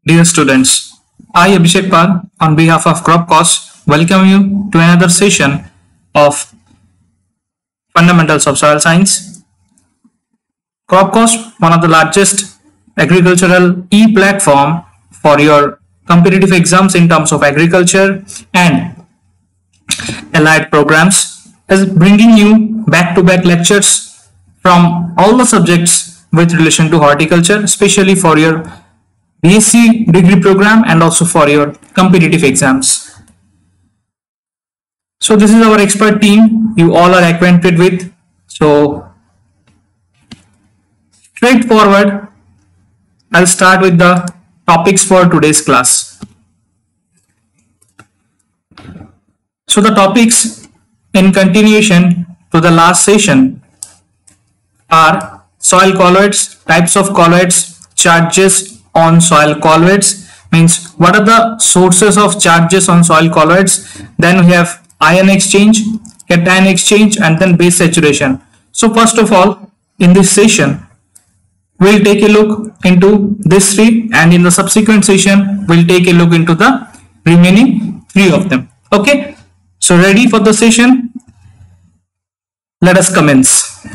Dear students, I Abhishek Pal on behalf of Cropcos welcome you to another session of Fundamentals of Soil Science. Cropcos, one of the largest agricultural e-platform for your competitive exams in terms of agriculture and allied programs, is bringing you back-to-back lectures from all the subjects with relation to horticulture, especially for your BSc degree program and also for your competitive exams. So this is our expert team you all are acquainted with. So straightforward, I'll start with the topics for today's class. So the topics in continuation to the last session are soil colloids, types of colloids, charges on soil colloids, means what are the sources of charges on soil colloids. Then we have ion exchange, cation exchange, and then base saturation. So first of all, in this session we'll take a look into this three, and in the subsequent session we'll take a look into the remaining three of them. Okay, so ready for the session? Let us commence.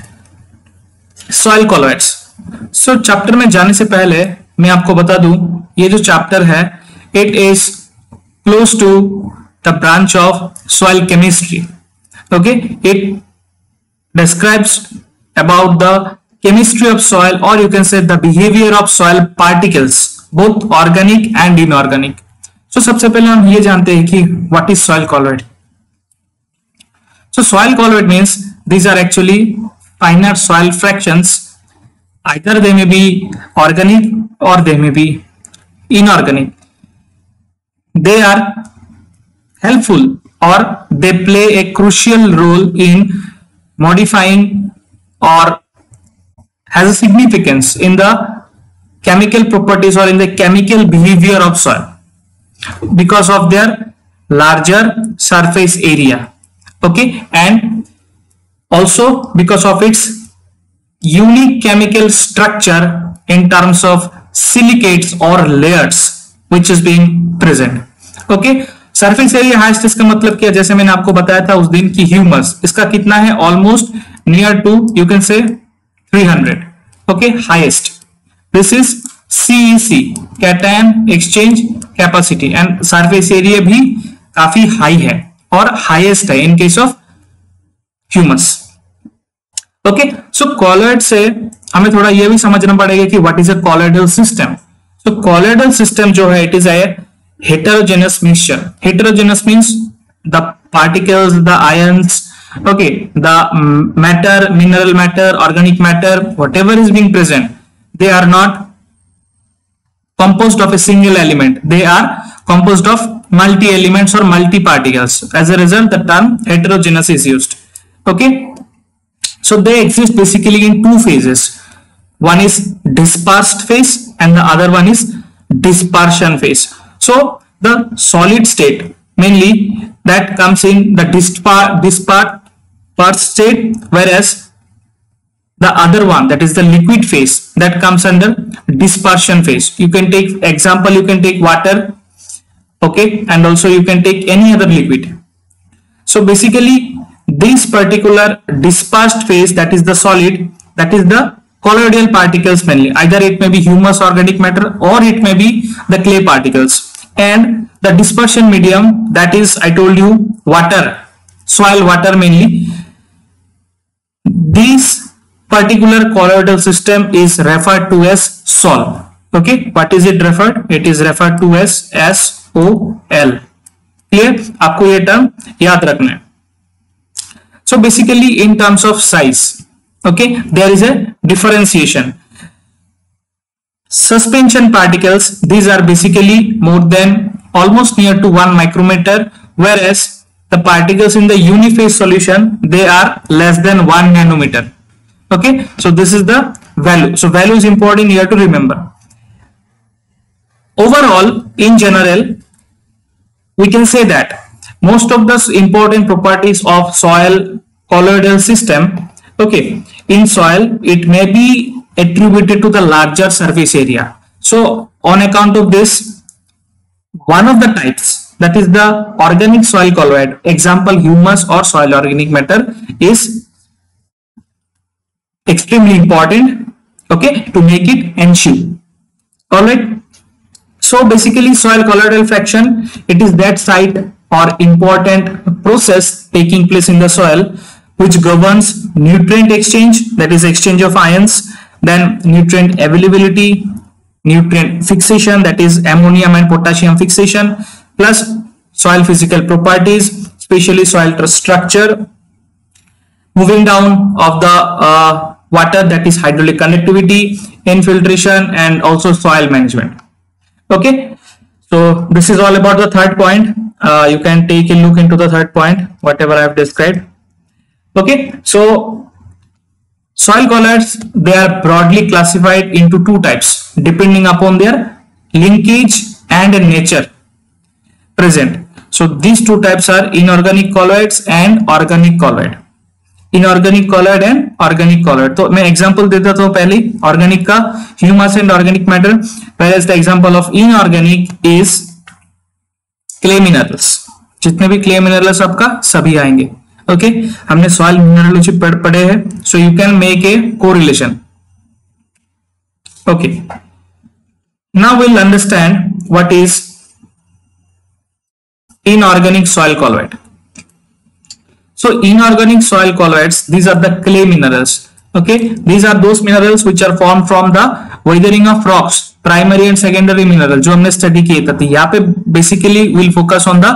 Soil colloids. So chapter में जाने से पहले मैं आपको बता दूं, ये जो चैप्टर है it is close to the branch of soil chemistry. Okay, it describes about the chemistry of soil, or you can say the behavior of soil particles, both organic and inorganic. So सबसे पहले हम ये जानते हैं कि what is soil colloid. So soil colloid means these are actually finer soil fractions. Either they may be organic or they may be inorganic. They are helpful or they play a crucial role in modifying or has a significance in the chemical properties or in the chemical behavior of soil because of their larger surface area. Okay, and also because of its unique chemical structure in terms of silicates or layers which is being present. Okay, surface area highest इसका मतलब क्या, जैसे मैंने आपको बताया था उस दिन की ह्यूमस, इसका कितना है, almost near to you can say 300. Okay, highest. This is CEC, cation exchange capacity, and surface area भी काफी हाई है और हाईएस्ट है in case of humus. Okay, so colloid से हमें थोड़ा ये भी समझना पड़ेगा कि what is a colloidal system. So colloidal system जो है it is a heterogeneous mixture. Heterogeneous means the particles, the ions, okay, the matter, mineral matter, organic matter, whatever is being present, they are not composed of a single element. They are composed of multi elements or multi particles. As a result, the term heterogeneous is used. Okay, so they exist basically in two phases. One is dispersed phase and the other one is dispersion phase. So the solid state mainly that comes in the dispersed state, whereas the other one, that is the liquid phase, that comes under dispersion phase. You can take example, you can take water, okay, and also you can take any other liquid. So basically this particular dispersed phase, that is the solid, that is the colloidal particles mainly. Either it may be humus, organic matter, or it may be the clay particles. And the dispersion medium, that is I told you water, soil water mainly. This particular colloidal system is referred to as SOL. Okay, what is it referred? It is referred to as SOL. Clear? आपको ये term याद रखना है. So basically in terms of size, okay, there is a differentiation. Suspension particles, these are basically more than almost near to 1 micrometer, whereas the particles in the uniphase solution, they are less than 1 nanometer. Okay, so this is the value. So value is important here to remember. Overall, in general, we can say that most of the important properties of soil colloidal system, okay, in soil it may be attributed to the larger surface area. So On account of this, one of the types, that is the organic soil colloid, example humus or soil organic matter, is extremely important, okay, to make it ensure. All right. So basically soil colloidal fraction, it is that site or important process taking place in the soil which governs nutrient exchange, that is exchange of ions, then nutrient availability, nutrient fixation, that is ammonium and potassium fixation, plus soil physical properties, especially soil structure, moving down of the water, that is hydraulic conductivity, infiltration, and also soil management. Okay, so this is all about the third point. You can take a look into the third point, whatever I have described. Okay, so soil colloids, they are broadly classified into two types depending upon their linkage and nature present. So these two types are inorganic colloids and organic colloid. Inorganic colloid and organic colloid. तो मैं example देता हूं पहले organic का, humus and organic matter. Where the example of inorganic is clay minerals. जितने भी clay minerals आपका सभी आएंगे. ओके, हमने सॉइल मिनरलोजी पढ़े हैं, so you can make a correlation. Okay, now we will understand what is inorganic soil colloid. So inorganic soil colloids, these are the clay minerals. Okay, these are those minerals which are formed from the weathering of rocks, primary and secondary mineral जो हमने study किए थे. यहाँ पे basically we'll focus on the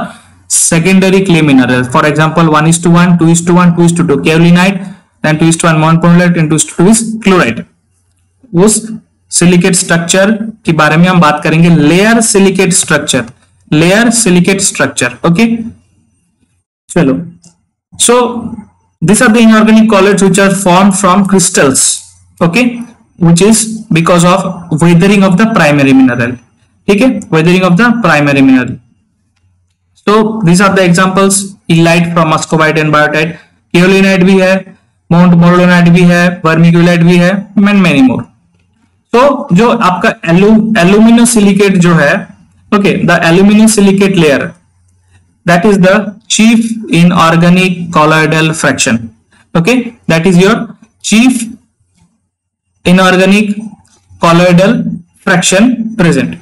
secondary clay minerals. For example, 1:1, 2:1, 2:2, kaolinite, then 2:1 montmorillonite and 2:2 is chlorite. उस silicate structure के बारे में हम बात करेंगे. Layer silicate structure, layer silicate structure. Okay, चलो. So these are the inorganic colloids which are formed from crystals, okay, which is because of weathering of the primary mineral. ठीक है, weathering of the primary mineral. So these are the examples: illite from muscovite and biotite, kaolinite भी है, montmorillonite भी है, vermiculite भी है, and many more. So जो आपका aluminosilicate जो है, okay, the aluminosilicate layer, that is the chief inorganic colloidal fraction. Okay, that is your chief inorganic colloidal fraction present.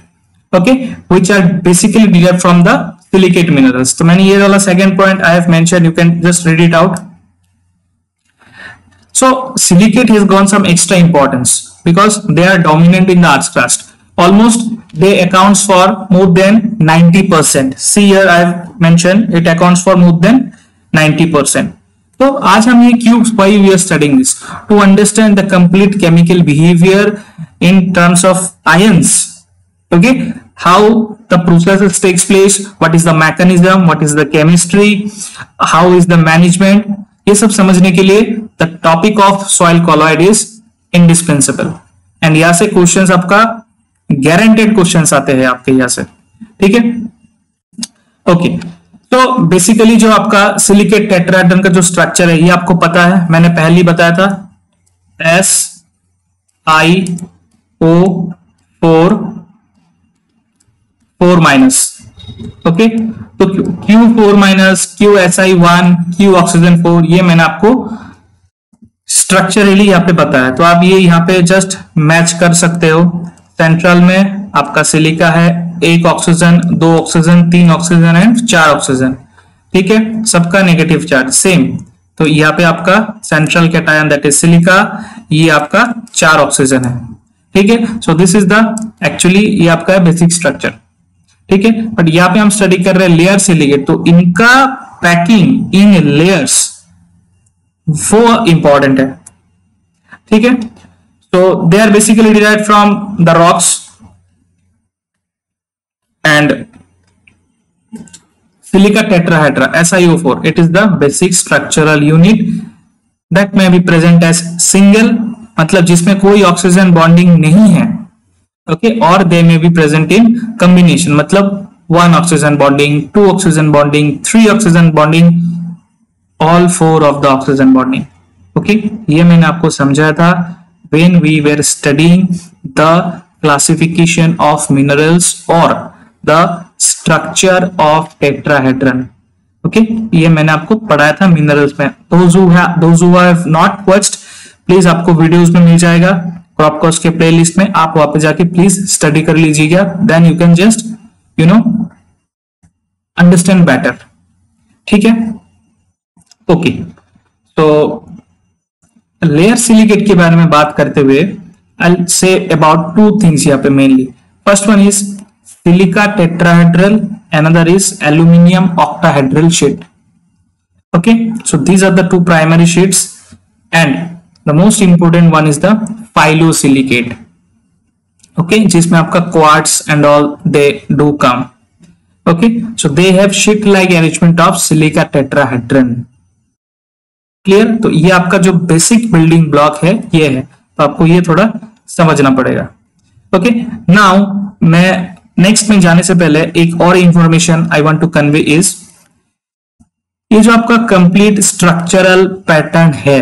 Okay, which are basically derived from the silicate minerals. So मैंने ये वाला second point I have mentioned, you can just read it out. So silicate has gone some extra importance because they are dominant in the earth's crust. Almost they accounts for more than 90%. See here I have mentioned it accounts for more than 90%. तो आज हम ये क्यों, why we are studying this? To understand the complete chemical behavior in terms of ions. Okay, how the processes takes place, what is the mechanism, what is the chemistry, how is the management, ये सब समझने के लिए the topic of soil colloid is indispensable. And यहाँ से questions आपका guaranteed questions आते हैं आपके यहाँ से. ठीक है, ओके. तो बेसिकली जो आपका सिलिकेट टेट्राहेड्रन का जो स्ट्रक्चर है ये आपको पता है, मैंने पहले ही बताया था, SiO4 4-. ओके, तो Q4-, QSi1, Q ऑक्सीजन 4, ये मैंने आपको स्ट्रक्चरली यहाँ पे बताया. तो आप ये यहाँ पे जस्ट मैच कर सकते हो. सेंट्रल में आपका सिलिका है, 1 oxygen, 2 oxygen, 3 oxygen and 4 oxygen. ठीक है, सबका नेगेटिव चार्ज सेम. तो यहाँ पे आपका central cation that is silica, ये आपका 4 ऑक्सीजन है. ठीक है, so this is the actually ये आपका बेसिक स्ट्रक्चर. ठीक है, बट यहाँ पे हम स्टडी कर रहे हैं लेयर सिलिकेट, तो इनका पैकिंग इन लेयर्स वो इंपॉर्टेंट है. ठीक है, so they are basically derived from the rocks and silica tetrahedra SiO4, it is the basic structural unit that may be present as single, मतलब जिसमें कोई ऑक्सीजन बॉन्डिंग नहीं है. ओके, और they may be present in combination, मतलब 1 oxygen bonding, 2 oxygen bonding, 3 oxygen bonding, all 4 of the oxygen bonding. Okay, ये मैंने आपको समझाया था when we were studying the classification of minerals or the structure of tetrahedron. Okay, ये मैंने आपको पढ़ाया था मिनरल्स में. those who have not watched, please आपको वीडियोस में मिल जाएगा क्रॉप कोर्स के प्लेलिस्ट में, आप वहां पे जाके प्लीज स्टडी कर लीजिएगा. Then you can just understand better. ठीक है, ओके. तो लेयर सिलिकेट के बारे में बात करते हुए आई से अबाउट टू थिंग्स यहाँ पे mainly. First one is silica tetrahedral, another is aluminium octahedral sheet. Okay, so these are the two primary sheets, and the most important one is the phyllosilicate. Okay, जिसमें आपका quartz and all they do come. Okay, so they have sheet like arrangement of silica tetrahedron. Clear? तो ये आपका जो basic building block है ये है, तो आपको ये थोड़ा समझना पड़ेगा. ओके, नाउ मैं नेक्स्ट में जाने से पहले एक और information I want to convey is, ये जो आपका कंप्लीट स्ट्रक्चरल पैटर्न है,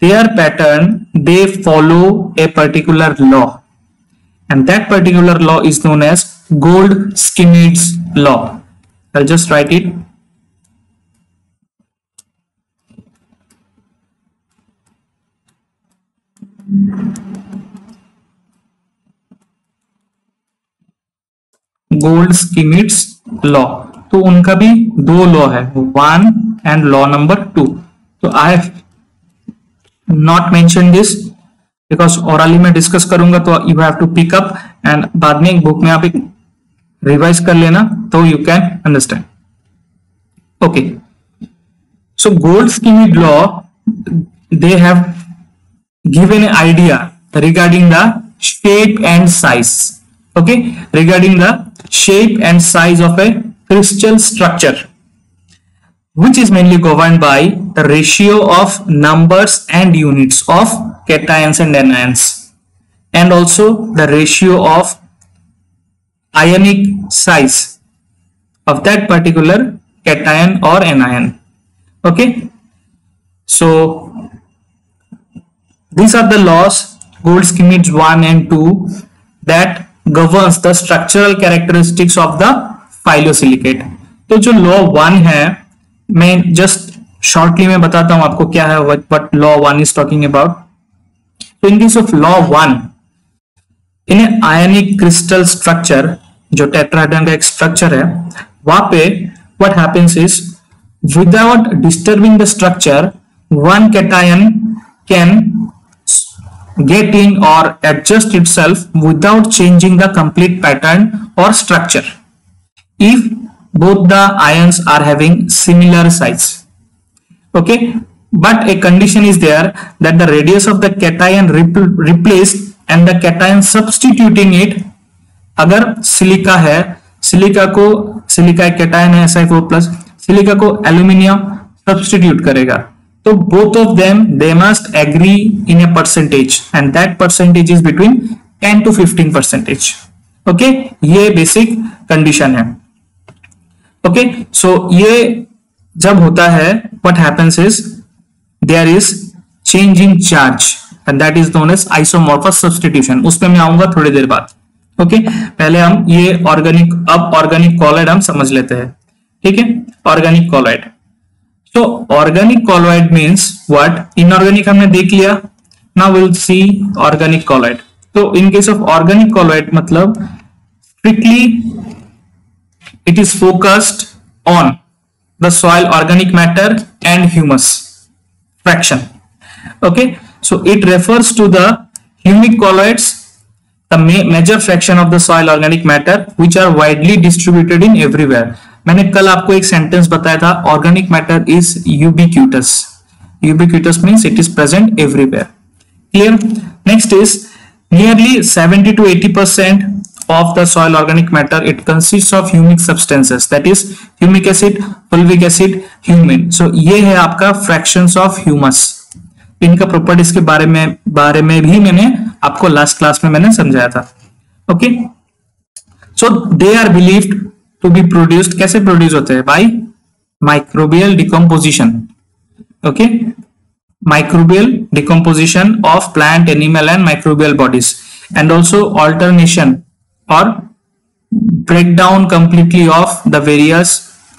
their pattern they follow a particular law, and that particular law is known as Goldschmidt's law. I will just write it. Goldschmidt's law. तो उनका भी दो law है, 1 and law number 2. तो I have not mention this because orally में discuss करूंगा, तो you have to pick up and बाद में एक बुक में आप एक रिवाइज कर लेना तो you can understand. Okay, so Goldschmidt law, they have given an idea regarding the shape and size. Okay, regarding the shape and size of a crystal structure, which is mainly governed by the ratio of numbers and units of cations and anions, and also the ratio of ionic size of that particular cation or anion. Okay, so these are the laws, Gold-Schmidt 1 and 2, that governs the structural characteristics of the phyllosilicate. तो जो law 1 है, मैं just shortly में बताता हूं आपको क्या है, what law 1 is talking about. So in case of law 1, in an ionic crystal structure, जो टेट्राहेड्रन का एक स्ट्रक्चर है, वहां पे what happens is, without disturbing the structure, one cation can get in or adjust itself without changing the complete pattern or structure if both the ions are having similar size. Okay, but a condition is there that the radius of the cation replaced and the cation substituting it, अगर silica है, silica एक cation है Si4+, silica को aluminium substitute करेगा, तो both of them they must agree in a percentage, and that percentage is between 10 to 15%. Okay, ये basic condition है. Okay, so ये जब होता है, what happens is there is change in charge, and that is known as isomorphous substitution. उसमें मैं आऊंगा थोड़ी देर बाद. ओके, पहले हम ये ऑर्गेनिक कॉलॉइड हम समझ लेते हैं. ठीक है, ऑर्गेनिक कॉलॉइड. तो organic colloid means what? Inorganic हमने देख लिया, now will see organic colloid. तो in case of organic colloid मतलब strictly it is focused on the soil organic matter and humus fraction. Okay, so it refers to the humic colloids, the major fraction of the soil organic matter which are widely distributed in everywhere. मैंने कल आपको एक sentence बताया था, organic matter is ubiquitous. Ubiquitous means it is present everywhere. Clear? Next is nearly 70 to 80% of the soil organic matter, it consists of humic substances, that is humic acid, fulvic acid, humin. So ये है आपका fractions of humus. इनका properties के बारे में भी मैंने आपको लास्ट क्लास में मैंने समझाया था. Okay, so they are believed to be produced. कैसे प्रोड्यूस होते हैं? By microbial decomposition. Okay, microbial decomposition of plant, animal and microbial bodies. and also alternation or breakdown completely of the various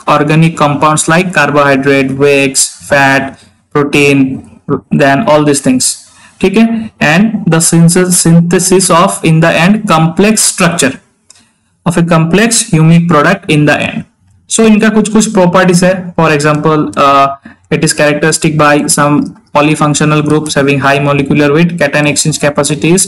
organic compounds like carbohydrate, wax, fat, protein, then all these things. ठीक है, and the synthesis of in the end complex structure of a complex humic product in the end. So इनका कुछ कुछ properties है. For example, it is characteristic by some polyfunctional groups having high molecular weight. Cation exchange capacity is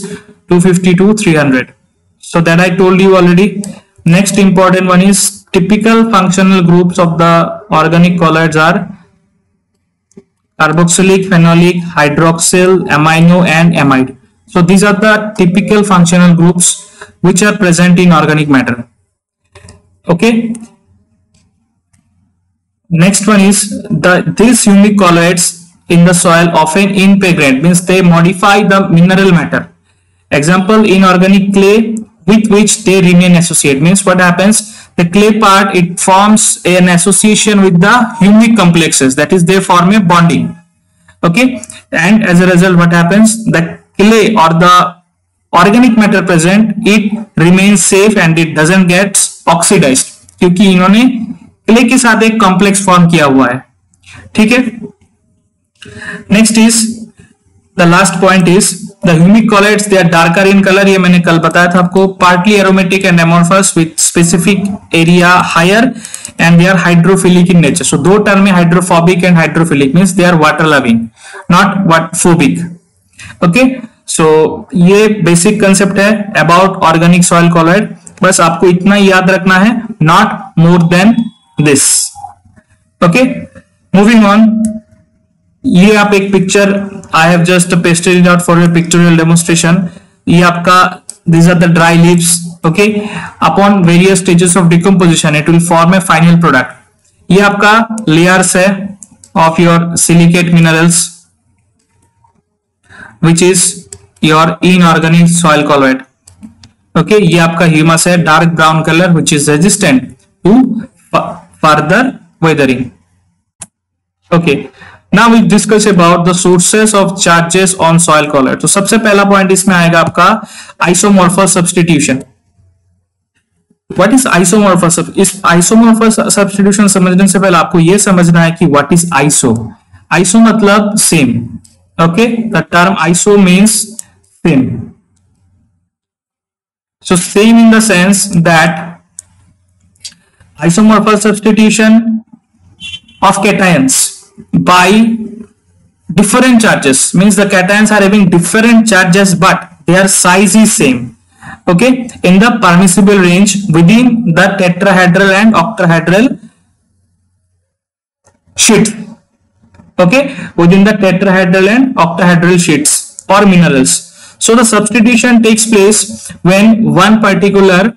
250 to 300. So that I told you already. Next important one is typical functional groups of the organic colloids are carboxylic, phenolic, hydroxyl, amino and amide. So these are the typical functional groups which are present in organic matter. Okay. Next one is these humic colloids in the soil often impregnate, means they modify the mineral matter. Example, inorganic clay with which they remain associated, means what happens, the clay part, it forms an association with the humic complexes, that is they form a bonding. Okay, and as a result what happens, the clay or the organic matter present, it remains safe and it doesn't get oxidized, क्योंकि इन्होंने clay के साथ एक complex form किया हुआ है. ठीक है. Next is the last point is the humic colloids, they are darker in colour. ये मैंने कल बताया था आपको. Partly aromatic and amorphous with specific area higher and they are hydrophilic in nature. So दो टर्म में hydrophobic and hydrophilic, means they are water loving, not water phobic. Okay, so ये basic concept है about organic soil colloid. बस आपको इतना याद रखना है, not more than this. Okay, moving on. ये आप एक picture, I have just pasted it out for a pictorial demonstration. ये आपका, these are the dry leaves. Okay, upon various stages of decomposition it will form a final product. ये आपका layers है of your silicate minerals which is your inorganic soil colloid. Okay, ये आपका humus है dark brown color which is resistant to further weathering. Okay, now we discuss about the sources of charges on soil colloid. तो सबसे पहला point इसमें आएगा आपका isomorphous substitution. What is isomorphous? इस isomorphous substitution समझने से पहले आपको यह समझना है कि what is iso. Iso मतलब same. Okay, the term iso means same. So same in the sense that isomorphous substitution of cations by different charges, means the cations are having different charges but their size is same. Okay, in the permissible range within the tetrahedral and octahedral sheet. Okay, within the tetrahedral and octahedral sheets or minerals. So the substitution takes place when one particular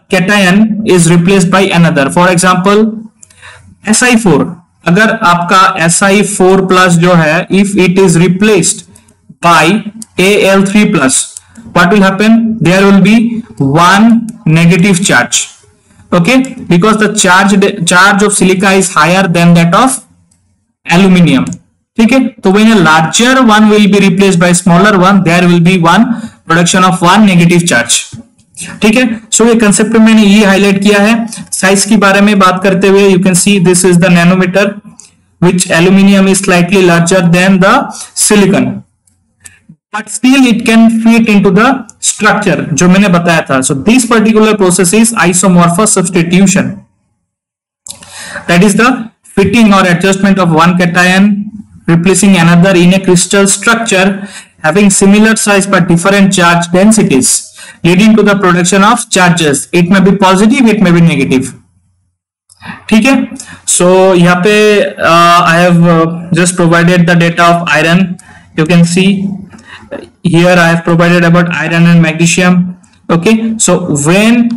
cation is replaced by another. For example, Si4, अगर आपका Si4 plus जो है, if it is replaced by Al3 plus, what will happen? There will be one negative charge. Okay, because the charge of silica is higher than that of aluminium. ठीक है, तो when a larger one will be replaced by smaller one, there will be one production of one negative charge. ठीक है. सो ये concept मैंने ये highlight किया है. साइज के बारे में बात करते हुए you can see this is the nanometer which aluminium is slightly larger than the silicon, but still it can fit into the structure जो मैंने बताया था. So this particular process is isomorphous substitution, that is the fitting or adjustment of one cation replacing another in a crystal structure having similar size but different charge densities, leading to the production of charges. It may be positive, it may be negative. ठीक है. So यहाँ पे I have just provided the data of iron. You can see here I have provided about iron and magnesium. Okay, so when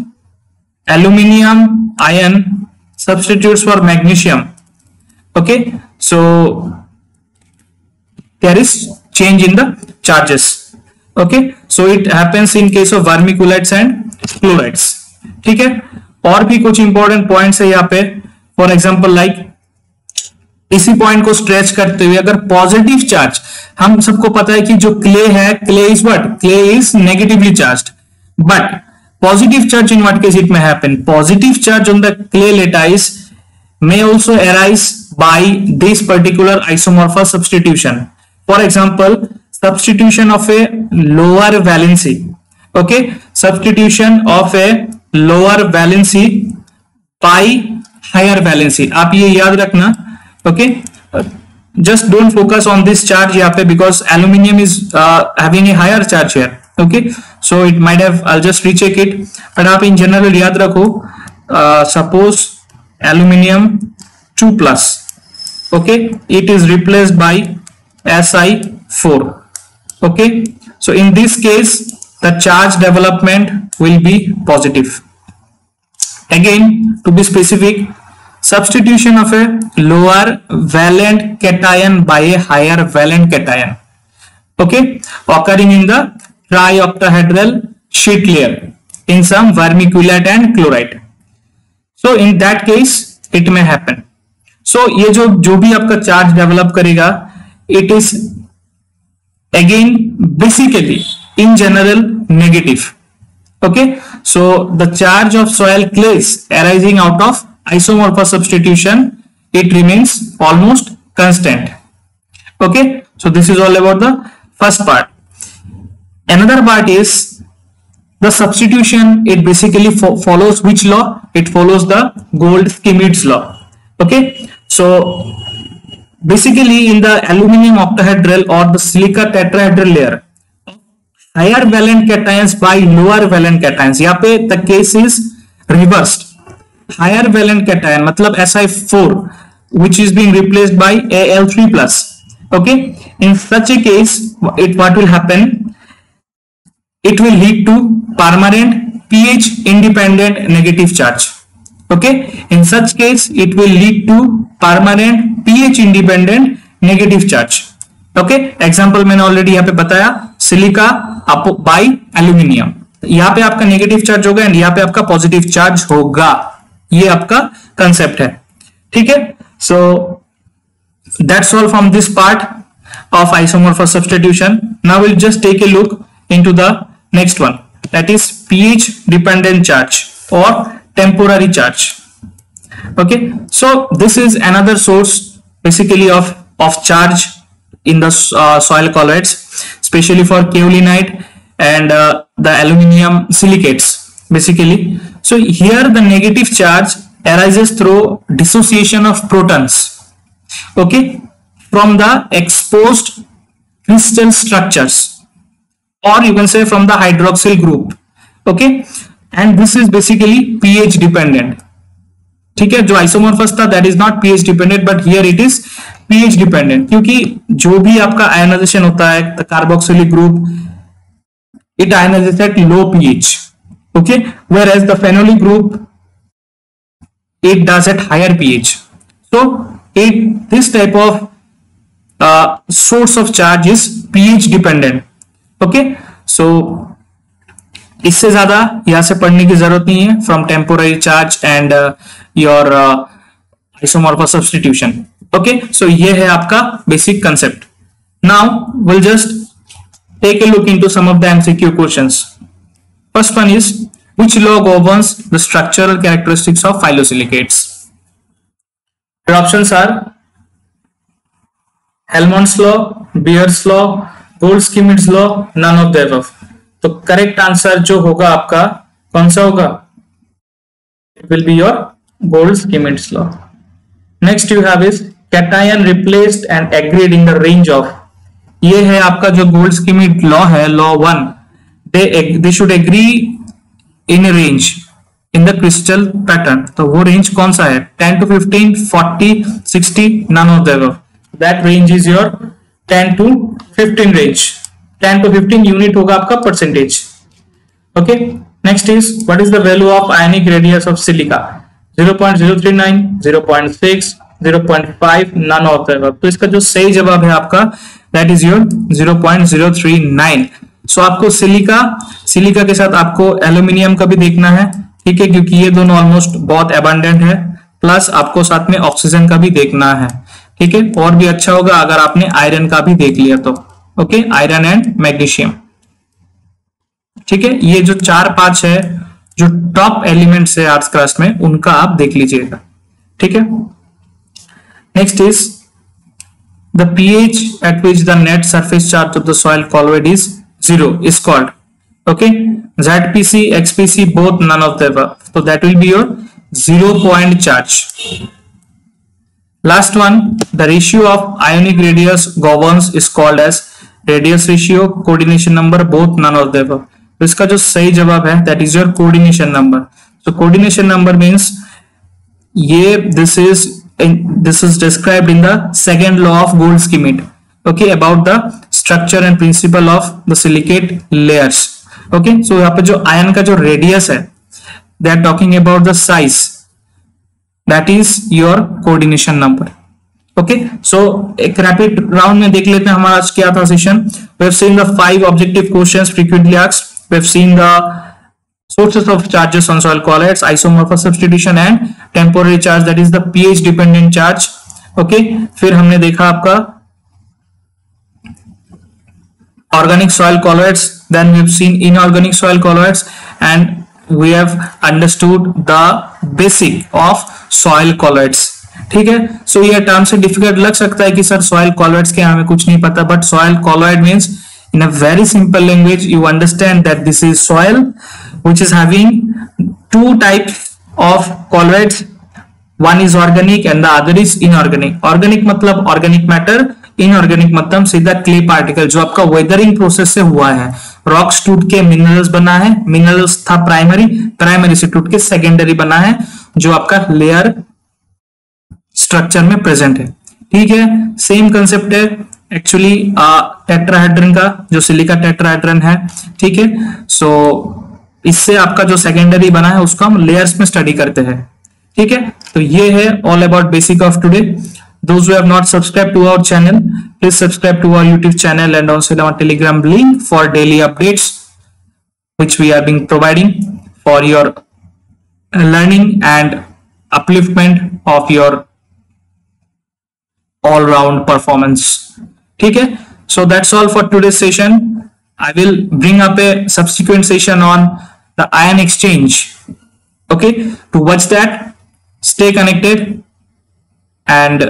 aluminium ion substitutes for magnesium, okay, so there is change in the charges. Okay, so it happens in case of vermiculites and chlorides. ठीक है. और भी कुछ important points है यहाँ पे. For example like इसी point को स्ट्रेच करते हुए अगर पॉजिटिव चार्ज, हम सबको पता है कि जो क्ले है, clay is what, clay is negatively charged, but positive charge in what case it may happen, positive charge on the clay lattice may also arise by this particular isomorphous substitution. For example, substitution of a lower valency, okay, substitution of a lower valency by higher valency. आप ये याद रखना, okay, just don't focus on this charge यहाँ पे because aluminium is having a higher charge here. Okay, so it might have, I'll just recheck it, but आप in general याद रखो, suppose aluminium 2+, okay, it is replaced by Si4, okay, so in this case the charge development will be positive. Again, to be specific, substitution of a lower valent cation by a higher valent cation, okay, occurring in the trioctahedral sheet layer in some vermiculite and chloride. So in that case it may happen. So ये जो भी आपका charge develop करेगा, it is again basically in general negative. Okay, so the charge of soil clays arising out of isomorphous substitution, it remains almost constant. Okay, so this is all about the first part. Another part is the substitution. It basically follows which law? It follows the Gold-Schmidt law. Okay, so basically in the aluminum octahedral or the silica tetrahedral layer, higher valent cations by lower valent cations, यहाँ पे the case is reversed. Higher valent cation मतलब Si4 which is being replaced by Al3+. Okay, in such a case what will happen? It will lead to permanent pH independent negative charge. Okay, in such case it will lead to permanent pH independent negative charge. Okay, example मैंने already यहाँ पे बताया, silica by aluminium, यहाँ पे आपका negative charge होगा and यहाँ पे आपका पॉजिटिव चार्ज होगा, ये आपका कंसेप्ट है. ठीक है, so that's all from this part of isomorphous substitution. Now we'll just take a look into the next one, that is pH dependent charge or temporary charge. Okay, so this is another source basically of charge in the soil colloids, especially for kaolinite and the aluminium silicates basically. So here the negative charge arises through dissociation of protons, okay, from the exposed crystal structures, or you can say from the hydroxyl group. Okay, and this is basically pH dependent. ठीक है, जो isomorphous था that is not pH dependent, but here it is pH dependent, क्योंकि जो भी आपका ionization होता है, the carboxylic group, it ionizes at low pH. Okay, whereas the phenolic group, it does at higher pH. So this type of source of charge is pH dependent. Okay, so इससे ज्यादा यहां से पढ़ने की जरूरत नहीं है from temporary charge and your isomorphous substitution. Okay, so ये है आपका basic concept. Now we'll just take a look into some of the MCQ questions. First one is, which law governs the structural characteristics of phyllosilicates? Your options are Helmholtz law, Beer's law, Gold-Schmidt law, none of the above. तो correct answer जो होगा आपका कौन सा होगा? It will be your Gold-Schmidt law. Next you have is cation replaced and agreed in the range of. ये है आपका जो Gold-Schmidt law है, law 1. They should agree in a range in the crystal pattern. तो वो range कौन सा है? 10 to 15, 40, 60, none of the above. That range is your 10 to 15 range. 10 to 15 unit होगा आपका percentage. Okay. Next is, what is the value of ionic radius of silica? 0.039, 0.6, 0.5, none of the above. तो इसका जो सही जवाब है आपका, that is your 0.039. So आपको सिलिका के साथ आपको एल्यूमिनियम का भी देखना है, ठीक है, क्योंकि ये दोनों ऑलमोस्ट बहुत अबंडेंट है, प्लस आपको साथ में ऑक्सीजन का भी देखना है. ठीक है, और भी अच्छा होगा अगर आपने आयरन का भी देख लिया तो। Okay, iron and magnesium. ठीक है, ये जो 4-5 है जो टॉप एलिमेंट्स है अर्थ क्रस्ट में, उनका आप देख लीजिएगा। ठीक है, next is the pH at which the net surface charge of the soil colloid is 0 is called, okay, ZPC, XPC, both, none of the above. So that will be your 0 point charge. Last one, the ratio of ionic radius governs is called as radius ratio, coordination number, both, none of the above. तो इसका जो सही जवाब है that is your coordination number. So coordination number means ये this is described in the second law of Gold-Schmidt, okay, about the structure and principle of the silicate layers. Okay, so यहाँ पे जो आयन का जो radius है, they are talking about the size, that is your coordination number. Okay, so एक rapid round में देख लेते हैं हमारा आज क्या था session. We have seen the 5 objective questions frequently asked. We have seen the sources of charges on soil colloids, isomorphous substitution and temporary charge, that is the pH dependent charge. Okay, फिर हमने देखा आपका organic soil colloids, then we have seen inorganic soil colloids, and we have understood the basic of soil colloids. ठीक है, सो ये term से difficult लग सकता है कि सर soil colloids के हमें कुछ नहीं पता, but soil colloid means in a very simple language you understand that this is soil which is having 2 types of colloids, one is organic and the other is inorganic. Organic मतलब organic matter, inorganic मतलब सीधा clay particle जो आपका weathering process से हुआ है, rocks टूट के minerals बना है, minerals था primary से टूट के secondary बना है जो आपका layer structure में present है। ठीक है, same concept है एक्चुअली टेट्राहेड्रन का, जो सिलिका टेट्राहेड्रन है। ठीक है, सो इससे आपका जो सेकेंडरी बना है उसको हम लेयर्स में स्टडी करते हैं। ठीक है, तो ये है all about basic of today. Those who have not subscribed to our channel, please subscribe to our YouTube channel and also our Telegram link for daily updates which we are being providing for your learning and upliftment of your all-round performance. ठीक है, so that's all for today's session. I will bring up a subsequent session on the ion exchange. Okay, to watch that, stay connected, and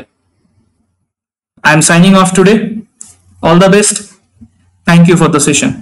I'm signing off today. All the best. Thank you for the session.